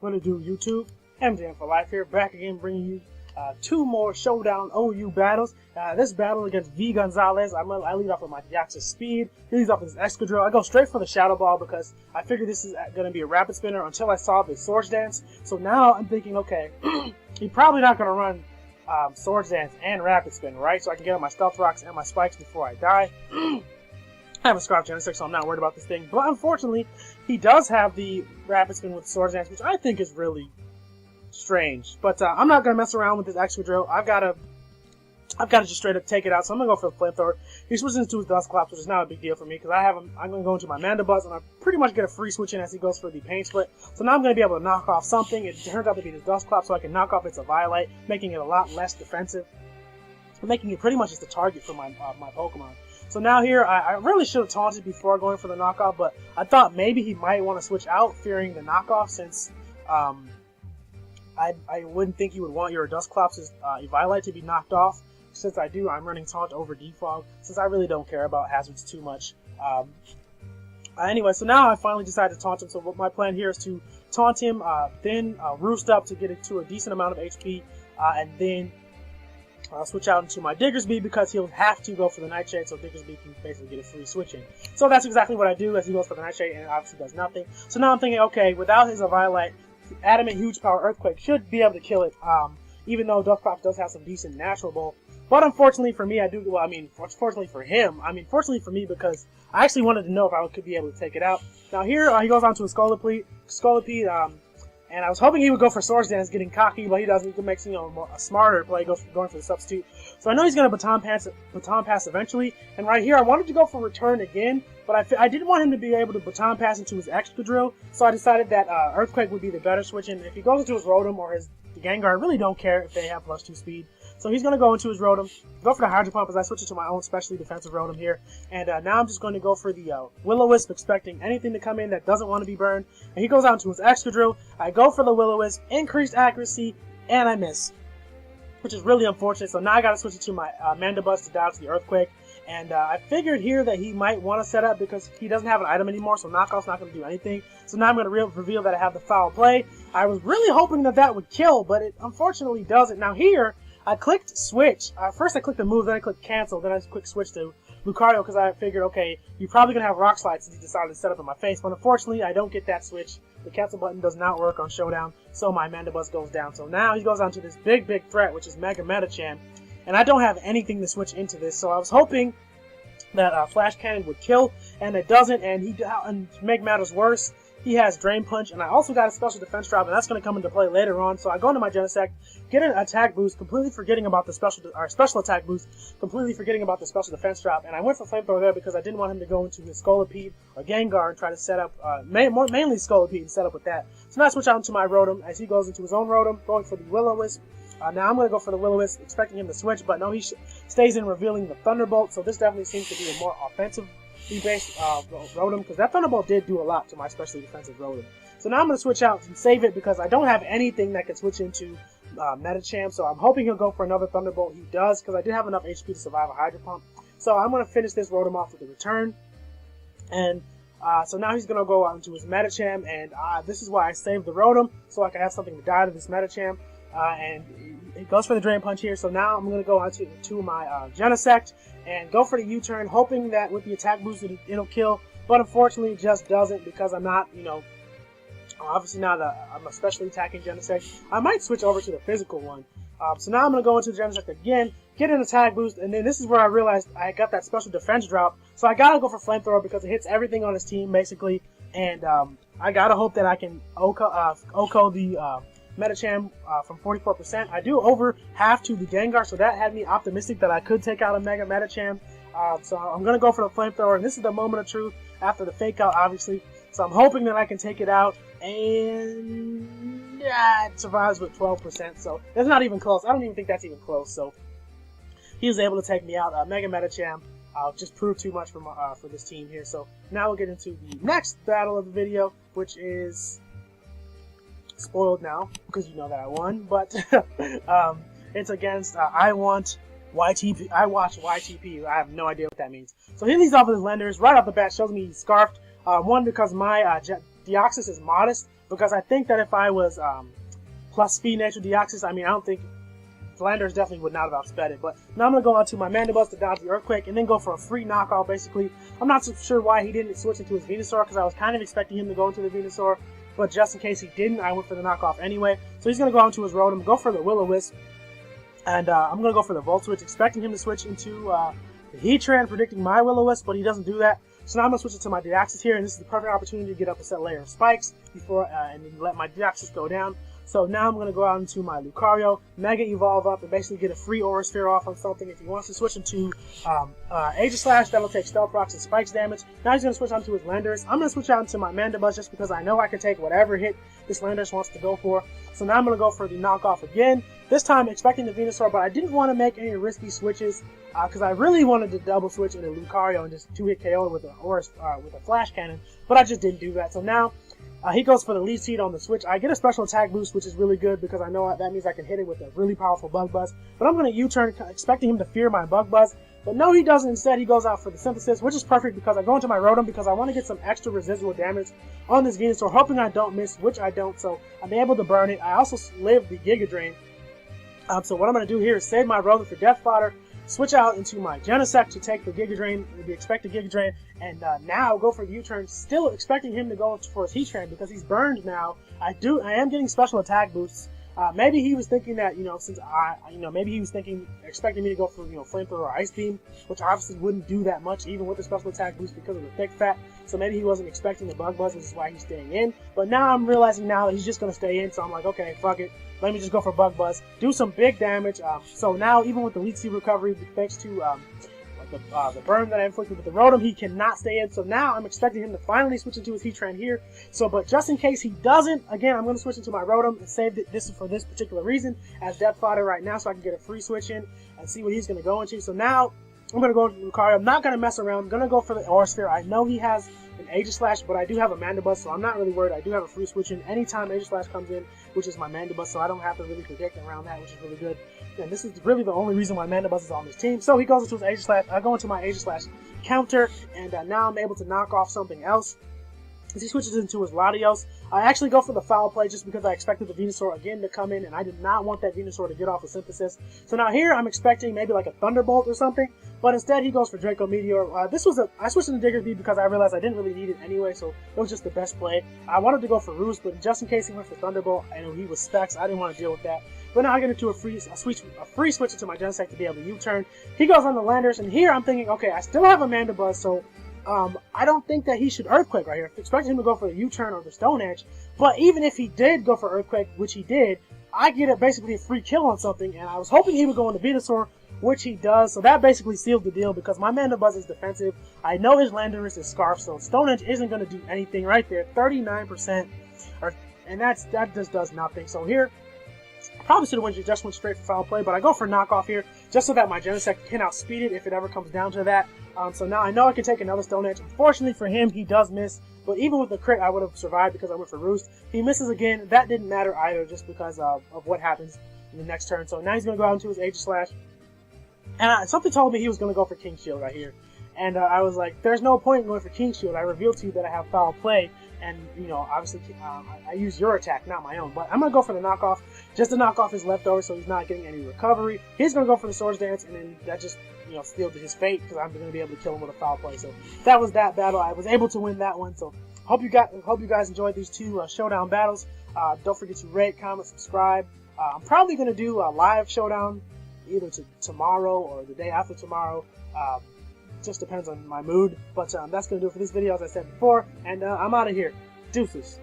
What to do, YouTube? MJM for Life here, back again bringing you two more Showdown OU battles. This battle against V Gonzalez, I lead off with my deoxys speed. He leads off with his Excadrill. I go straight for the Shadow Ball because I figured this is going to be a rapid spinner until I saw the Swords Dance. So now I'm thinking, okay, he's probably not going to run Swords Dance and Rapid Spin, right? So I can get on my Stealth Rocks and my Spikes before I die. I have a Scarf Genesect, so I'm not worried about this thing. But unfortunately, he does have the Rapid Spin with Swords Dance, which I think is really strange. But I'm not going to mess around with this Excadrill. I've got to just straight up take it out, so I'm going to go for the Flamethrower. He switches into his Dusclops, which is not a big deal for me, because I'm going to go into my Mandibuzz, and I pretty much get a free switch in as he goes for the Pain Split. So now I'm going to be able to knock off something. It turns out to be the Dusclops, so I can knock off its Violite, making it a lot less defensive, making it pretty much just a target for my Pokemon. So now here, I really should have taunted before going for the knockoff, but I thought maybe he might want to switch out, fearing the knockoff, since I wouldn't think you would want your Dusclops' Eviolite to be knocked off. Since I do, I'm running Taunt over Defog, since I really don't care about hazards too much. Anyway, so now I finally decided to taunt him, so what my plan here is to taunt him, then Roost up to get it to a decent amount of HP, and then I'll switch out into my Diggersby because he'll have to go for the Nightshade, so Diggersby can basically get a free switch in. So that's exactly what I do as he goes for the Nightshade, and it obviously does nothing. So now I'm thinking, okay, without his Violite, Adamant Huge Power Earthquake should be able to kill it, even though Dusclops does have some decent natural Bolt. But unfortunately for me, fortunately for him, fortunately for me, because I actually wanted to know if I could be able to take it out. Now here, he goes on to a Scolipede, and I was hoping he would go for Swords Dance, getting cocky, but he doesn't. He can make a smarter play, going for the Substitute. So I know he's going to Baton Pass eventually, and right here I wanted to go for Return again, but I didn't want him to be able to Baton Pass into his Excadrill, so I decided that Earthquake would be the better switch, and if he goes into his Rotom or his Gengar, I really don't care if they have +2 speed. So he's going to go into his Rotom, go for the Hydro Pump as I switch it to my own specially defensive Rotom here. And now I'm just going to go for the Will-O-Wisp, expecting anything to come in that doesn't want to be burned. And he goes out into his Excadrill. I go for the Will-O-Wisp, increased accuracy, and I miss, which is really unfortunate. So now I got to switch it to my Mandibuzz to dodge the Earthquake. And I figured here that he might want to set up because he doesn't have an item anymore, so Knockoff's not going to do anything. So now I'm going to reveal that I have the Foul Play. I was really hoping that that would kill, but it unfortunately doesn't. Now here, I clicked Switch. First I clicked the move, then I clicked Cancel, then I quick switched to Lucario because I figured, okay, you're probably going to have Rock Slide since he decided to set up in my face. But unfortunately, I don't get that switch. The cancel button does not work on Showdown, so my Mandibuzz goes down. So now he goes on to this big threat, which is Mega Metacham. And I don't have anything to switch into this, so I was hoping that Flash Cannon would kill, and it doesn't. And to make matters worse, he has Drain Punch, and I also got a special defense drop, and that's going to come into play later on. So I go into my Genesect, get an attack boost, completely forgetting about the special attack boost, completely forgetting about the special defense drop, and I went for Flamethrower there because I didn't want him to go into his Scolipede or Gengar and try to set up, mainly Scolipede and set up with that. So now I switch out into my Rotom as he goes into his own Rotom, going for the Will-O-Wisp. Now I'm going to go for the Will-O-Wisp, expecting him to switch, but no, he stays in, revealing the Thunderbolt, so this definitely seems to be a more offensive based Rotom, because that Thunderbolt did do a lot to my specially defensive Rotom. So now I'm going to switch out and save it because I don't have anything that can switch into Metacham, so I'm hoping he'll go for another Thunderbolt. He does, because I did have enough HP to survive a Hydro Pump. So I'm going to finish this Rotom off with a Return, and so now he's going to go out into his Metacham, and this is why I saved the Rotom, so I can have something to die to this Metacham. And it goes for the Drain Punch here, so now I'm going to go on to my Genesect and go for the U-turn, hoping that with the attack boost it'll kill, but unfortunately it just doesn't because I'm not, obviously not I'm especially attacking Genesect. I might switch over to the physical one. So now I'm going to go into the Genesect again, get an attack boost, and then this is where I realized I got that special defense drop, so I got to go for Flamethrower because it hits everything on his team basically, and I got to hope that I can OHKO the Metacham from 44%. I do over half to the Gengar, so that had me optimistic that I could take out a Mega Metacham. So I'm going to go for the Flamethrower, and this is the moment of truth after the Fake Out, obviously. So I'm hoping that I can take it out, and it survives with 12%, so that's not even close. I don't even think that's even close, so he was able to take me out. Mega Metacham just proved too much for this team here. So now we'll get into the next battle of the video, which is spoiled now because you know that I won, but it's against I watch YTP. I have no idea what that means. So he leads off with his Lenders right off the bat, shows me he's Scarfed. One, because my Deoxys is modest, because I think that if I was plus speed nature Deoxys, I mean, I don't think Landers definitely would not have outsped it. But now I'm going to go on to my Mandibuzz to dodge the Earthquake and then go for a free knockoff, basically. I'm not so sure why he didn't switch into his Venusaur, because I was kind of expecting him to go into the Venusaur. But just in case he didn't, I went for the knockoff anyway. So he's going to go on to his Rotom, go for the Will-O-Wisp. And I'm going to go for the Volt Switch, expecting him to switch into the Heatran, predicting my Will-O-Wisp, but he doesn't do that. So now I'm going to switch it to my Deoxys here, and this is the perfect opportunity to get up a set layer of spikes before and then let my Deoxys go down. So now I'm going to go out into my Lucario, Mega Evolve up, and basically get a free Aura Sphere off on something. If he wants to switch into Aegislash, that'll take Stealth Rocks and Spikes damage. Now he's going to switch onto his Landorus. I'm going to switch out into my Mandibuzz just because I know I can take whatever hit this Landorus wants to go for. So now I'm going to go for the knockoff again. This time expecting the Venusaur, but I didn't want to make any risky switches because I really wanted to double switch into Lucario and just 2-hit KO with a Flash Cannon, but I just didn't do that. So now he goes for the Leech Seed on the switch. I get a special attack boost, which is really good because I know that means I can hit it with a really powerful Bug Buzz. But I'm going to U-turn, expecting him to fear my Bug Buzz. But no, he doesn't. Instead, he goes out for the Synthesis, which is perfect because I go into my Rotom because I want to get some extra residual damage on this Venusaur, hoping I don't miss, which I don't. So I'm able to burn it. I also live the Giga Drain. So what I'm going to do here is save my Rotom for Death Fodder, switch out into my Genesect to take the Giga Drain, the expected Giga Drain, and now go for the U-turn, still expecting him to go for his Heatran because he's burned now. I am getting special attack boosts. Maybe he was thinking that, since maybe he was expecting me to go for, Flamethrower or Ice Beam, which obviously wouldn't do that much, even with the special attack boost because of the Thick Fat. So maybe he wasn't expecting the Bug Buzz, which is why he's staying in. But now I'm realizing now that he's just going to stay in, so I'm like, okay, fuck it. Let me just go for Bug Buzz, do some big damage. So now, even with the Leech Seed recovery, thanks to the burn that I inflicted with the Rotom, he cannot stay in. So now I'm expecting him to finally switch into his Heatran here. So, but just in case he doesn't, again, I'm going to switch into my Rotom and save this for this particular reason as Death Fodder right now, so I can get a free switch in and see what he's going to go into. So now I'm going to go into Lucario. I'm not going to mess around. I'm going to go for the Aura Sphere. I know he has an Aegislash, but I do have a Mandibuzz, so I'm not really worried. I do have a free switch in anytime Aegislash comes in, which is my Mandibuzz, so I don't have to really predict around that, which is really good. And this is really the only reason why Mandibuzz is on this team. So he goes into his Aegislash. I go into my Aegislash counter, and now I'm able to knock off something else. As he switches into his Latios, I actually go for the Foul Play just because I expected the Venusaur again to come in, and I did not want that Venusaur to get off a Synthesis. So now here I'm expecting maybe like a Thunderbolt or something, but instead he goes for Draco Meteor. I switched into Diggersby because I realized I didn't really need it anyway, so it was just the best play. I wanted to go for Roost, but just in case he went for Thunderbolt, I know he was Specs, I didn't want to deal with that. But now I get into a free switch into my Genesect to be able to U-turn. He goes on the Landers, and here I'm thinking, okay, I still have a Mandibuzz, so I don't think that he should Earthquake right here. I expected him to go for the U-turn or the Stone Edge, but even if he did go for Earthquake, which he did, I get basically a free kill on something, and I was hoping he would go into Venusaur, which he does, so that basically sealed the deal because my Mandibuzz is defensive. I know his Landorus is Scarf, so Stone Edge isn't going to do anything right there. 39%, and that just does nothing. So here, I probably should have just went straight for Foul Play, but I go for Knockoff here, just so that my Genesect can outspeed it if it ever comes down to that. So now I know I can take another Stone Edge. Unfortunately for him, he does miss, but even with the crit, I would have survived because I went for Roost. He misses again. That didn't matter either, just because of what happens in the next turn. So now he's going to go out into his Aegislash. And something told me he was going to go for King Shield right here. And I was like, there's no point in going for King Shield. I revealed to you that I have Foul Play. And, obviously, I use your attack, not my own. But I'm going to go for the knockoff, just to knock off his leftover so he's not getting any recovery. He's going to go for the Swords Dance, and then that just, sealed his fate because I'm going to be able to kill him with a Foul Play. So that was that battle. I was able to win that one. So hope you guys enjoyed these two Showdown battles. Don't forget to rate, comment, subscribe. I'm probably going to do a live Showdown either tomorrow or the day after tomorrow. Just depends on my mood, but that's going to do it for this video, as I said before, and I'm out of here. Deuces.